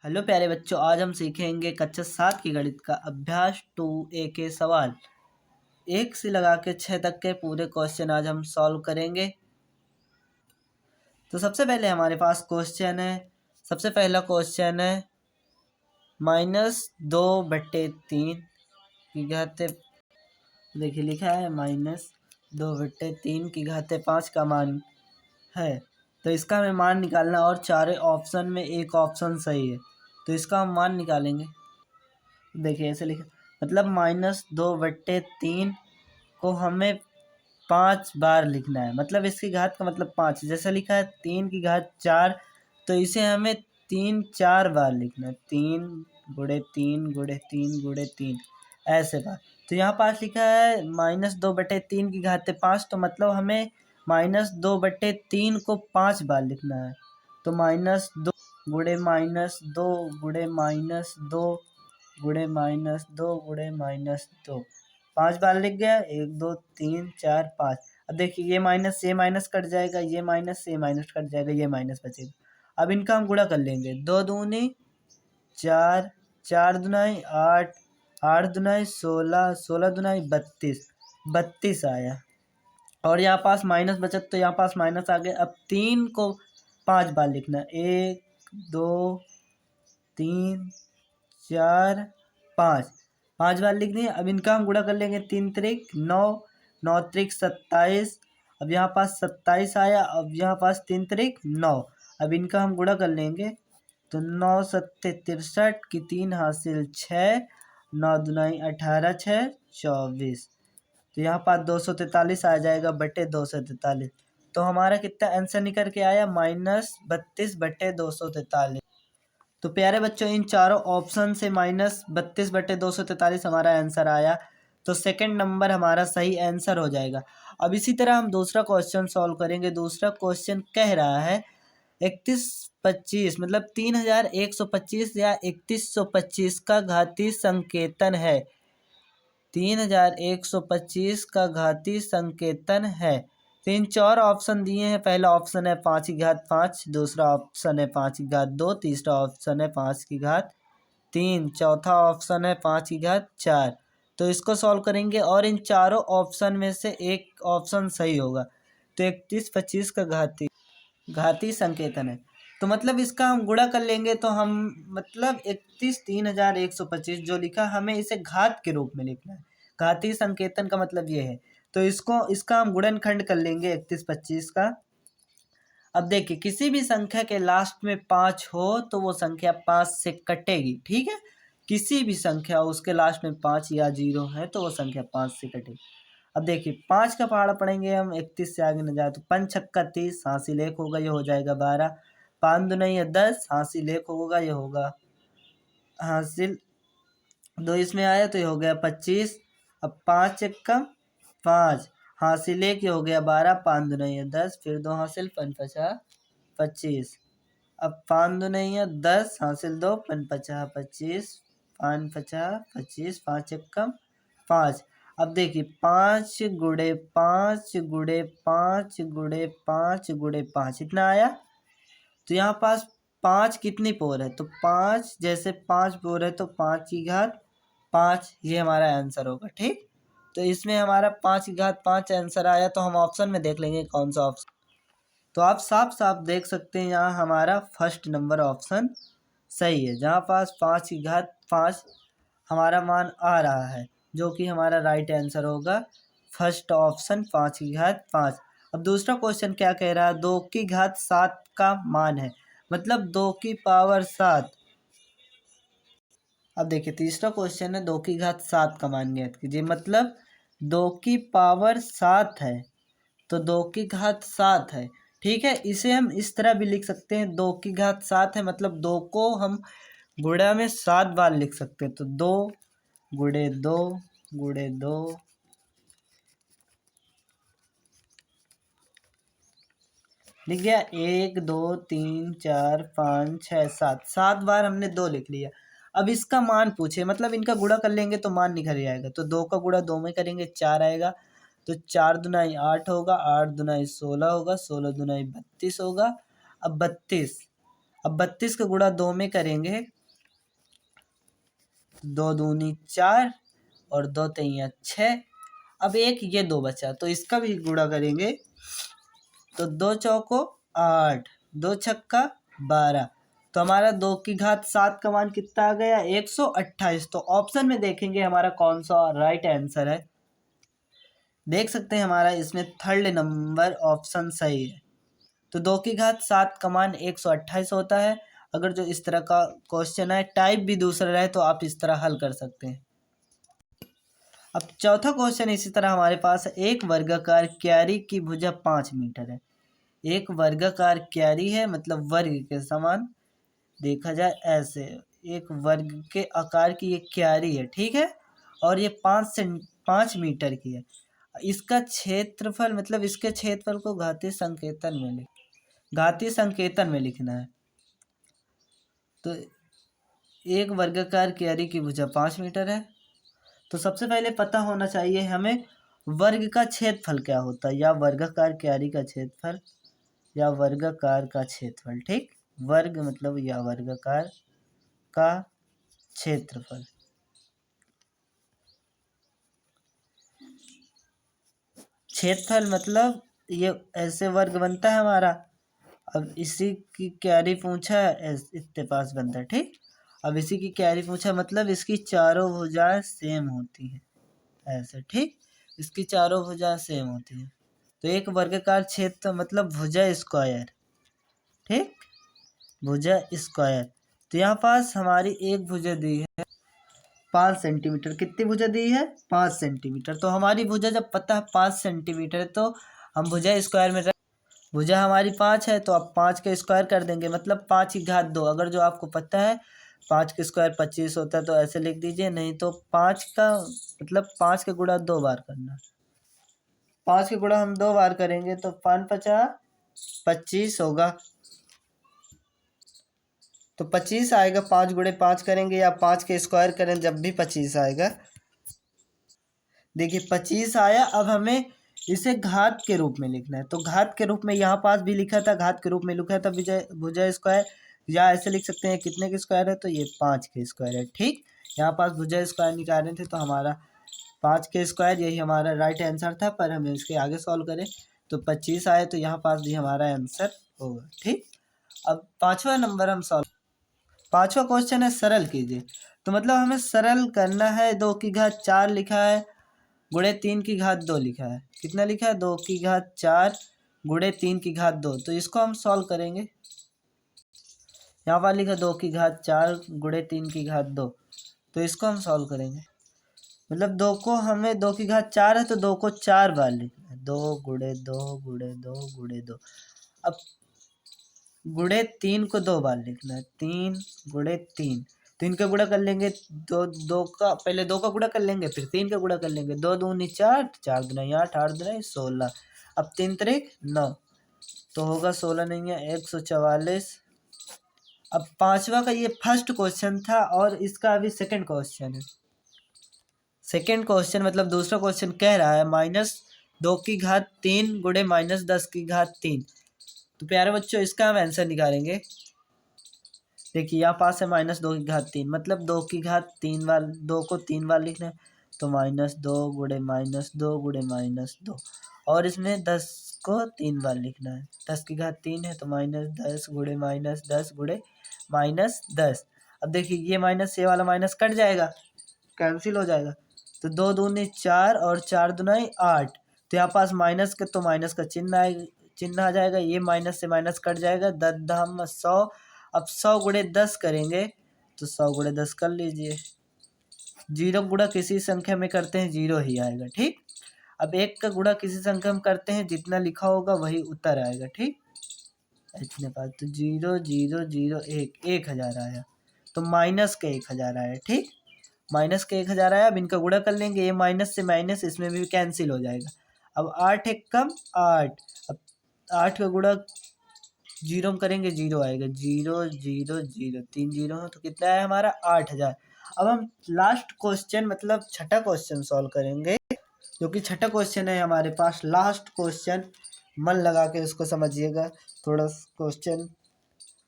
Hello प्यारे बच्चों, आज हम सीखेंगे कक्षा 7 की गणित का अभ्यास 2A के सवाल 1 से लगा के 6 तक के पूरे क्वेश्चन आज हम सॉल्व करेंगे। तो सबसे पहले हमारे पास क्वेश्चन है। सबसे पहला क्वेश्चन है -2/3 की घाते। देखिए लिखा है -2/3 की घाते 5 का मान है। तो इसका हमें मान निकालना और चारों ऑप्शन में एक ऑप्शन सही है, तो इसका हम मान निकालेंगे। देखिए ऐसे लिखा, मतलब -2/3 को हमें 5 बार लिखना है। मतलब इसकी घात का मतलब 5, जैसे लिखा है 3 की घात 4, तो इसे हमें 3 4 बार लिखना है। 3 गुणे 3 गुणे 3 गुणे 3 ऐसे बार। तो यहाँ पास लिखा है -2/3 की घात 5, तो मतलब हमें -2/3 को 5 बार लिखना है। तो -2 गुणे -2 गुणे -2 गुणे -2 गुणे -2 5 बार लिख गया। 1 2 3 4 5। अब देखिए ये माइनस से माइनस कट जाएगा, ये माइनस से माइनस कट जाएगा, ये माइनस बचेगा। अब इनका हम गुणा कर लेंगे। 2 दूनी 4, 4 दुनाई 8, 8 दुनाई 16, 16 दुनाई 32, 32 आया। और यहाँ पास माइनस बचत, तो यहाँ पास माइनस आ गया। अब 3 को 5 बार लिखना। 1 2 3 4 5, 5 बार लिख दिए। अब इनका हम गुणा कर लेंगे। 3 त्रिक 9, 9 त्रिक 27। अब यहाँ पास 27 आया। अब यहाँ पास 3 त्रिक 9। अब इनका हम गुणा कर लेंगे। तो 9 सत्ते 63 की 3 हासिल 6, 9 दुनाई 18, 6 24। तो यहाँ पास 243 आ जाएगा बटे 243। तो हमारा कितना आंसर निकल के आया? -32/243। तो प्यारे बच्चों, इन चारों ऑप्शन से -32/243 हमारा आंसर आया। तो सेकंड नंबर हमारा सही आंसर हो जाएगा। अब इसी तरह हम दूसरा क्वेश्चन सॉल्व करेंगे। दूसरा क्वेश्चन कह रहा है 3125, मतलब 3125 या 3125 का घातीय संकेतन है। 3125 का घातीय संकेतन है। तो इन चार ऑप्शन दिए हैं। पहला ऑप्शन है 5 की घात 5, दूसरा ऑप्शन है 5 की घात 2, तीसरा ऑप्शन है 5 की घात 3, चौथा ऑप्शन है 5 की घात 4। तो इसको सॉल्व करेंगे और इन चारों ऑप्शन में से एक ऑप्शन सही होगा। तो 3125 का घातीय संकेतन है, तो मतलब इसका हम गुणा कर लेंगे। तो हम मतलब 31 जो लिखा, हमें इसे घात के रूप में लिखना है। घातीय संकेतन का मतलब ये है। तो इसका हम गुणनखंड कर लेंगे 3125 का। अब देखिए, किसी भी संख्या के लास्ट में 5 हो तो वो संख्या 5 से कटेगी। ठीक है, किसी भी संख्या उसके लास्ट में 5 या 0 है तो वो संख्या 5 से कटेगी। अब देखिए 5 का पहाड़ा पढ़ेंगे हम। 31 से आगे न जाए तो 5 छक्का 30, हासिल 1 होगा, ये हो जाएगा 12। 5 दूनी है 10, हासिल 1 होगा, ये होगा हासिल 2 इसमें आया तो ये हो गया 25। अब 5 चक्का 5, हासिल 1, ये हो गया 12। 5 दूनी है 10, फिर 2 हासिल 5 50 25। अब 5 दूनी है 10, हासिल 2 5 50 25, 5 50 25, 5 चक्का 5। अब देखिए 5 गुणे 5 गुणे 5 गुणे 5 गुणे 5 इतना आया। तो यहाँ पास 5 कितनी पोर है? तो 5, जैसे 5 पोर है तो 5 की घात 5, ये हमारा आंसर होगा। ठीक, तो इसमें हमारा 5 की घात 5 आंसर आया। तो हम ऑप्शन में देख लेंगे कौन सा ऑप्शन। तो आप साफ साफ देख सकते हैं यहाँ हमारा फर्स्ट नंबर ऑप्शन सही है, जहाँ पास 5 की घात 5 हमारा मान आ रहा है, जो कि हमारा राइट आंसर होगा फर्स्ट ऑप्शन 5 की घात 5। अब दूसरा क्वेश्चन क्या कह रहा है? 2 की घात 7 का मान है, मतलब 2 की पावर 7। अब देखिए तीसरा क्वेश्चन है 2 की घात 7 का मान ज्ञात कीजिए, मतलब 2 की पावर 7 है तो 2 की घात 7 है। ठीक है, इसे हम इस तरह भी लिख सकते हैं। 2 की घात 7 है, मतलब 2 को हम गुणा में 7 बार लिख सकते हैं। तो 2 गुणे 2 गुणे 2 लिख गया। 1 2 3 4 5 6 7, 7 बार हमने 2 लिख लिया। अब इसका मान पूछे, मतलब इनका गुणा कर लेंगे तो मान निकल जाएगा। तो 2 का गुणा 2 में करेंगे 4 आएगा। तो 4 दुनाई 8 होगा, 8 दुनाई 16 होगा, 16 दुनाई 32 होगा। अब 32 का गुणा 2 में करेंगे दो दूनी 4 और 2 तिया 6। अब एक ये 2 बचा तो इसका भी गुणा करेंगे तो 2 चौको 8, 2 छक्का 12। तो हमारा 2 की घात 7 का मान कितना आ गया 128। तो ऑप्शन में देखेंगे हमारा कौन सा राइट आंसर है। देख सकते हैं हमारा इसमें थर्ड नंबर ऑप्शन सही है। तो 2 की घात 7 का मान 128 होता है। अगर जो इस तरह का क्वेश्चन है टाइप भी दूसरा रहे तो आप इस तरह हल कर सकते हैं। अब चौथा क्वेश्चन इसी तरह हमारे पास है। एक वर्गाकार क्यारी की भुजा 5 मीटर है। एक वर्गाकार क्यारी है मतलब वर्ग के समान, देखा जाए ऐसे एक वर्ग के आकार की ये क्यारी है, ठीक है, और ये 5 मीटर की है। इसका क्षेत्रफल मतलब इसके क्षेत्रफल को घातीय संकेतन में लिखना है। तो एक वर्गाकार क्यारी की भुजा 5 मीटर है। तो सबसे पहले पता होना चाहिए हमें वर्ग का क्षेत्रफल क्या होता है, या वर्गाकार क्यारी का क्षेत्रफल या वर्गाकार का क्षेत्रफल। ठीक, वर्ग मतलब या वर्गाकार का क्षेत्रफल। क्षेत्रफल मतलब ये ऐसे वर्ग बनता है हमारा। अब इसी की क्यारी पूछा है, इतने पास बनता है। ठीक, अब इसी की क्यारी पूछा मतलब इसकी चारों भुजाएं सेम होती हैं ऐसे। ठीक, इसकी चारों भुजाएं सेम होती हैं। तो एक वर्गाकार क्षेत्र मतलब भुजा स्क्वायर। ठीक, भुजा स्क्वायर। तो यहाँ पास हमारी एक भुजा दी है 5 सेंटीमीटर। कितनी भुजा दी है 5 सेंटीमीटर। तो हमारी भुजा जब पता है 5 सेंटीमीटर है तो हम भुजा स्क्वायर में भुजा हमारी 5 है तो अब 5 का स्क्वायर कर देंगे मतलब 5 की घात 2। अगर जो आपको पता है 5 का स्क्वायर 25 होता है तो ऐसे लिख दीजिए, नहीं तो 5 का मतलब 5 का गुणा 2 बार करना। 5 के गुणा हम 2 बार करेंगे तो 5 50 25 होगा। तो 25 आएगा। 5 गुणे 5 करेंगे या 5 के स्क्वायर करें जब भी 25 आएगा। देखिए 25 आया। अब हमें इसे घात के रूप में लिखना है। तो घात के रूप में यहाँ पास भी लिखा था, घात के रूप में लिखा था भुजा स्क्वायर, या ऐसे लिख सकते हैं कितने के स्क्वायर है तो ये 5 के स्क्वायर है। ठीक, यहाँ पास भुजा स्क्वायर निकालने थे तो हमारा 5 के स्क्वायर यही हमारा राइट आंसर था, पर हमें इसके आगे सॉल्व करें तो 25 आए तो यहाँ पास भी हमारा आंसर होगा। ठीक, अब पाँचवा नंबर हम सॉल्व। पाँचवा क्वेश्चन है सरल कीजिए। तो मतलब हमें सरल करना है। 2 की घात 4 लिखा है गुणे 3 की घात 2 लिखा है। कितना लिखा है 2 की घात 4 गुणे 3 की घात 2। तो इसको हम सॉल्व करेंगे। यहाँ पर लिखा 2 की घात 4 गुणे 3 की घात 2। तो इसको हम सॉल्व करेंगे। मतलब 2 को हमें 2 की घात 4 है तो 2 को 4 बार लिखना है। 2 गुणे 2 गुणे 2 गुणे 2। अब गुणे 3 को 2 बार लिखना है। 3 गुणे 3। 3 का गुणा कर लेंगे, दो का पहले 2 का गुणा कर लेंगे फिर 3 का गुणा कर लेंगे। 2 दूनी 4, 4 दुना 8, 8 दुना 16। अब 3 त्रिक 9 तो होगा 16 नहीं है 144। अब पांचवा का ये फर्स्ट क्वेश्चन था और इसका अभी सेकंड क्वेश्चन है। सेकंड क्वेश्चन मतलब दूसरा क्वेश्चन कह रहा है -2 की घात 3 गुणे -10 की घात 3। तो प्यारे बच्चों इसका हम आंसर निकालेंगे। देखिए यहाँ पास है -2 की घात 3 मतलब 2 की घात 3 बार, 2 को 3 बार लिखना है तो -2 गुणे -2 गुणे -2। और इसमें 10 को 3 बार लिखना है। 10 की घात 3 है तो -10 गुणे -10 गुणे -10। अब देखिए ये माइनस ये वाला माइनस कट जाएगा, कैंसिल हो जाएगा। तो 2 दूनी 4 और 4 दुनाई 8। तो यहाँ पास माइनस के तो माइनस का चिन्ह आ जाएगा। ये माइनस से माइनस कट जाएगा। 10 धाम 100। अब 100 गुणे 10 करेंगे तो 100 गुणे 10 कर लीजिए। 0 गुणा किसी संख्या में करते हैं 0 ही आएगा। ठीक, अब 1 का गुणा किसी संख्या में करते हैं जितना लिखा होगा वही उत्तर आएगा। ठीक, इतने पास तो 0 0 0 1 1000 आया। तो माइनस का 1000 आया। ठीक, माइनस का 1000 आया। अब इनका गुणा कर लेंगे, ये माइनस से माइनस इसमें भी कैंसिल हो जाएगा। अब 8 एक कम 8। अब 8 का गुणा 0 में करेंगे 0 आएगा। 0 0 0 3 0 है तो कितना है हमारा 8000। अब हम लास्ट क्वेश्चन मतलब छठा क्वेश्चन सॉल्व करेंगे, जो कि छठा क्वेश्चन है हमारे पास। लास्ट क्वेश्चन मन लगा के उसको समझिएगा, थोड़ा क्वेश्चन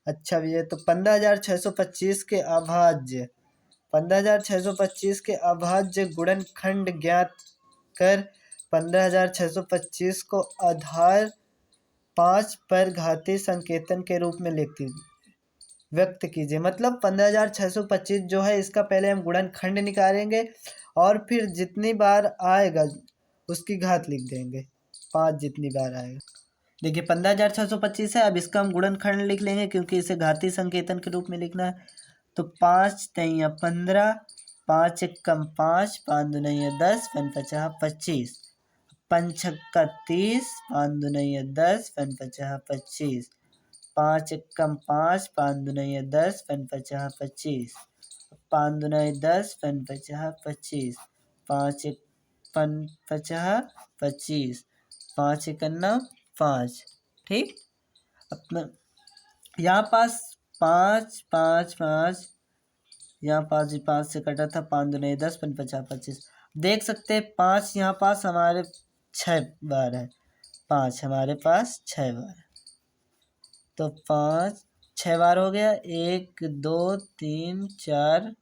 अच्छा भी है। तो 15625 के अभाज्य 15,625 के अभाज्य गुणनखंड ज्ञात कर 15,625 को आधार 5 पर घातीय संकेतन के रूप में व्यक्त कीजिए। मतलब 15,625 जो है इसका पहले हम गुणनखंड निकालेंगे और फिर जितनी बार आएगा उसकी घात लिख देंगे, 5 जितनी बार आएगा। देखिए 15,625 है, अब इसका हम गुणनखंड लिख लेंगे क्योंकि इसे घातीय संकेतन के रूप में लिखना है। तो 5 तैया 15, 5 एकम 5, 5 दूना 10, 5 पचास 25, 5 छक्का 30, 5 दूना 10, 5 पचास 25, 5 एकम 5, 5 दूना 10, 5 पचास 25, 5 दूना 10, 5 पचास 25, 5 एक 5 पचास 25, 5 एकन्ना 5। ठीक, अपना यहाँ पास 5 5 5, यहाँ 5 से कटा था, 5 दूना 10, 5 पचास 25। देख सकते हैं 5 यहाँ पास हमारे 6 बार है, 5 हमारे पास 6 बार है। तो 5 6 बार हो गया, 1 2 3 4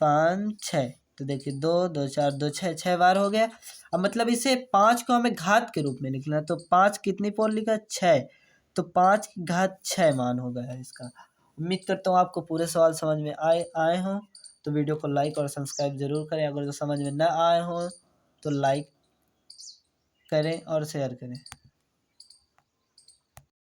5 6। तो देखिए 2 2 4 2 6, 6 बार हो गया। अब मतलब इसे 5 को हमें घात के रूप में लिखना है। तो 5 कितनी पोल लिखा, 6, तो 5 की घात 6 मान हो गया है इसका। उम्मीद करता हूँ आपको पूरे सवाल समझ में आए हों। तो वीडियो को लाइक और सब्सक्राइब जरूर करें। अगर जो समझ में न आए हों तो लाइक करें और शेयर करें।